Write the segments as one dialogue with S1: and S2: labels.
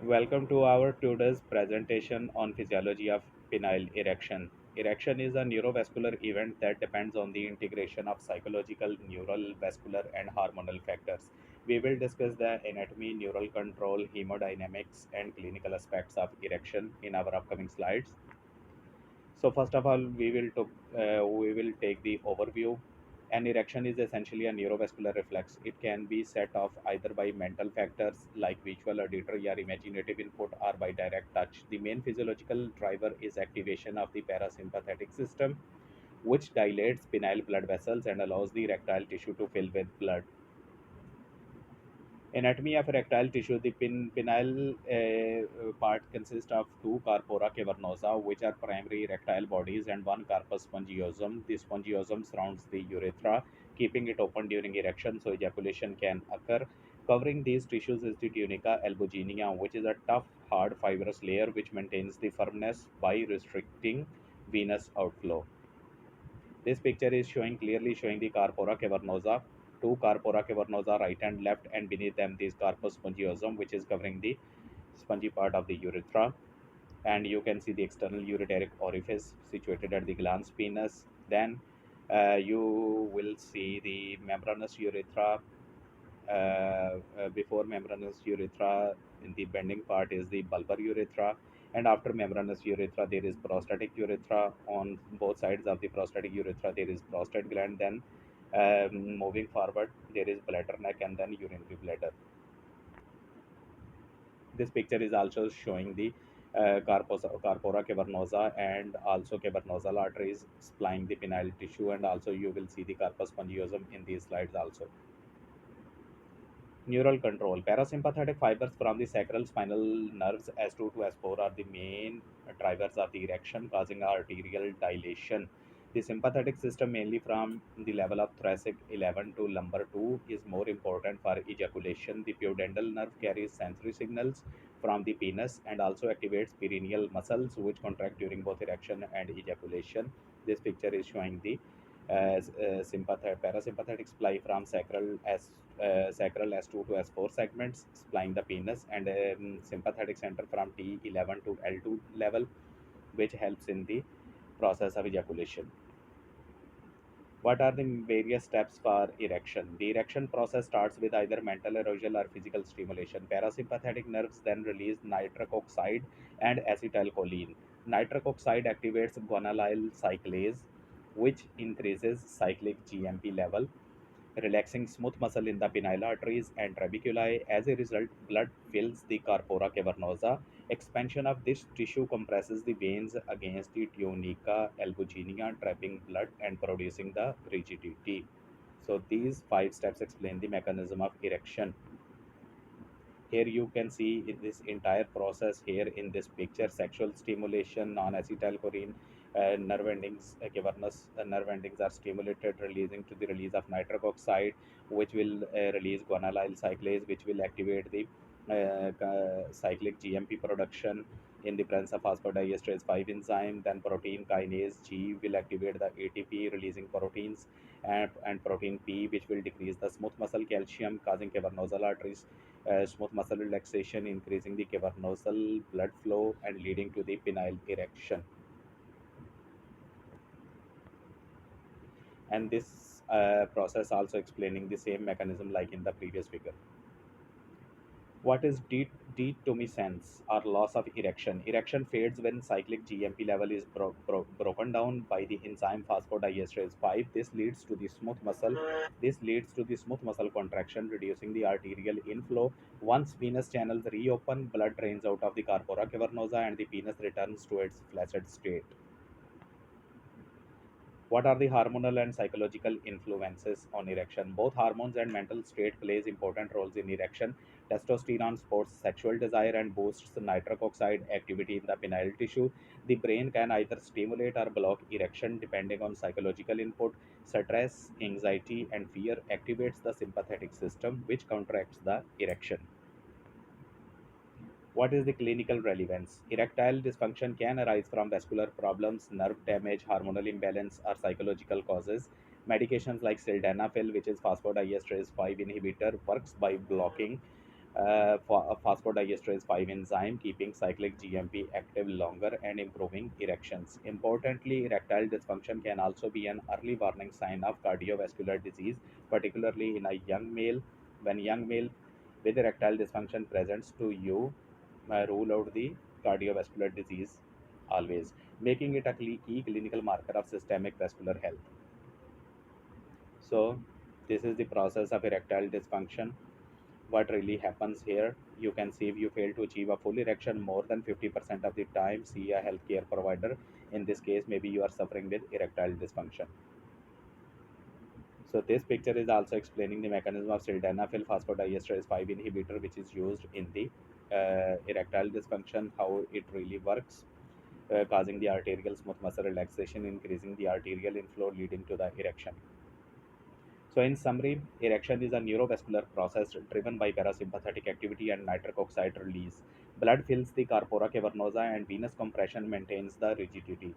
S1: Welcome to our today's presentation on physiology of penile erection. Erection is a neurovascular event that depends on the integration of psychological, neural, vascular, and hormonal factors. We will discuss the anatomy, neural control, hemodynamics, and clinical aspects of erection in our upcoming slides. So first of all, we will take the overview. An erection is essentially a neurovascular reflex. It can be set off either by mental factors like visual, auditory, or imaginative input, or by direct touch. The main physiological driver is activation of the parasympathetic system, which dilates penile blood vessels and allows the erectile tissue to fill with blood. Anatomy of erectile tissue: the penile part consists of two corpora cavernosa, which are primary erectile bodies, and one corpus spongiosum. The spongiosum surrounds the urethra, keeping it open during erection so ejaculation can occur. Covering these tissues is the tunica albuginea, which is a tough, hard, fibrous layer which maintains the firmness by restricting venous outflow. This picture is clearly showing the corpora cavernosa, two corpora cavernosa, right and left, and beneath them this corpus spongiosum, which is covering the spongy part of the urethra. And you can see the external ureteric orifice situated at the glans penis. Then you will see the membranous urethra. Before membranous urethra, in the bending part is the bulbar urethra, and after membranous urethra there is prostatic urethra. On both sides of the prostatic urethra there is prostate gland. Then moving forward there is bladder neck and then urinary bladder. This picture is also showing the corpora cavernosa and also cavernosal arteries supplying the penile tissue, and also you will see the corpus spongiosum in these slides also. Neural control. Parasympathetic fibers from the sacral spinal nerves S2 to S4 are the main drivers of the erection, causing arterial dilation. The sympathetic system, mainly from the level of thoracic 11 to lumbar 2, is more important for ejaculation. The pudendal nerve carries sensory signals from the penis and also activates perineal muscles, which contract during both erection and ejaculation. This picture is showing the parasympathetic supply from sacral S2 to S4 segments supplying the penis, and sympathetic center from T11 to L2 level, which helps in the process of ejaculation. What are the various steps for erection? The erection process starts with either mental arousal or physical stimulation. Parasympathetic nerves then release nitric oxide and acetylcholine. Nitric oxide activates guanylyl cyclase, which increases cyclic GMP level, relaxing smooth muscle in the penile arteries and trabeculi. As a result, blood fills the corpora cavernosa. Expansion of this tissue compresses the veins against the tunica albuginea, trapping blood and producing the rigidity. So these five steps explain the mechanism of erection. Here you can see in this entire process here in this picture: sexual stimulation, non-acetylcholine nerve endings, cavernous nerve endings are stimulated, releasing to the release of nitric oxide, which will release guanylyl cyclase, which will activate the cyclic GMP production in the presence of phosphodiesterase 5 enzyme. Then protein kinase G will activate the ATP, releasing proteins, and protein P, which will decrease the smooth muscle calcium, causing cavernosal arteries smooth muscle relaxation, increasing the cavernosal blood flow and leading to the penile erection. And this process also explaining the same mechanism like in the previous figure. What is detumescence or loss of erection? Erection fades when cyclic GMP level is broken down by the enzyme phosphodiesterase 5. This leads to the smooth muscle. This leads to the smooth muscle contraction, reducing the arterial inflow. Once venous channels reopen, blood drains out of the corpora cavernosa and the penis returns to its flaccid state. What are the hormonal and psychological influences on erection? Both hormones and mental state plays important roles in erection. Testosterone supports sexual desire and boosts nitric oxide activity in the penile tissue. The brain can either stimulate or block erection depending on psychological input. Stress, anxiety, and fear activates the sympathetic system, which counteracts the erection. What is the clinical relevance? Erectile dysfunction can arise from vascular problems, nerve damage, hormonal imbalance, or psychological causes. Medications like sildenafil, which is phosphodiesterase 5 inhibitor, works by blocking. Phosphodiesterase 5 enzyme, keeping cyclic GMP active longer and improving erections. Importantly, erectile dysfunction can also be an early warning sign of cardiovascular disease, particularly in a young male. When young male with erectile dysfunction presents to you, rule out the cardiovascular disease always, making it a key clinical marker of systemic vascular health. So, this is the process of erectile dysfunction. What really happens here, you can see if you fail to achieve a full erection more than 50% of the time, see a healthcare provider. In this case, maybe you are suffering with erectile dysfunction. So this picture is also explaining the mechanism of sildenafil phosphodiesterase 5 inhibitor, which is used in the erectile dysfunction, how it really works, causing the arterial smooth muscle relaxation, increasing the arterial inflow, leading to the erection. So, in summary, erection is a neurovascular process driven by parasympathetic activity and nitric oxide release. Blood fills the corpora cavernosa and venous compression maintains the rigidity.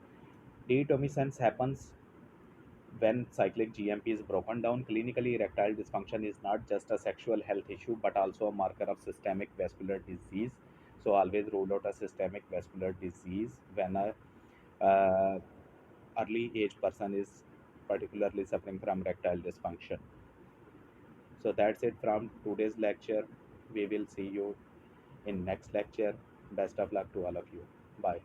S1: Detomescence happens when cyclic GMP is broken down. Clinically, erectile dysfunction is not just a sexual health issue but also a marker of systemic vascular disease. So, always rule out a systemic vascular disease when a uh, early age person is particularly suffering from erectile dysfunction. So that's it from today's lecture. We will see you in next lecture. Best of luck to all of you. Bye.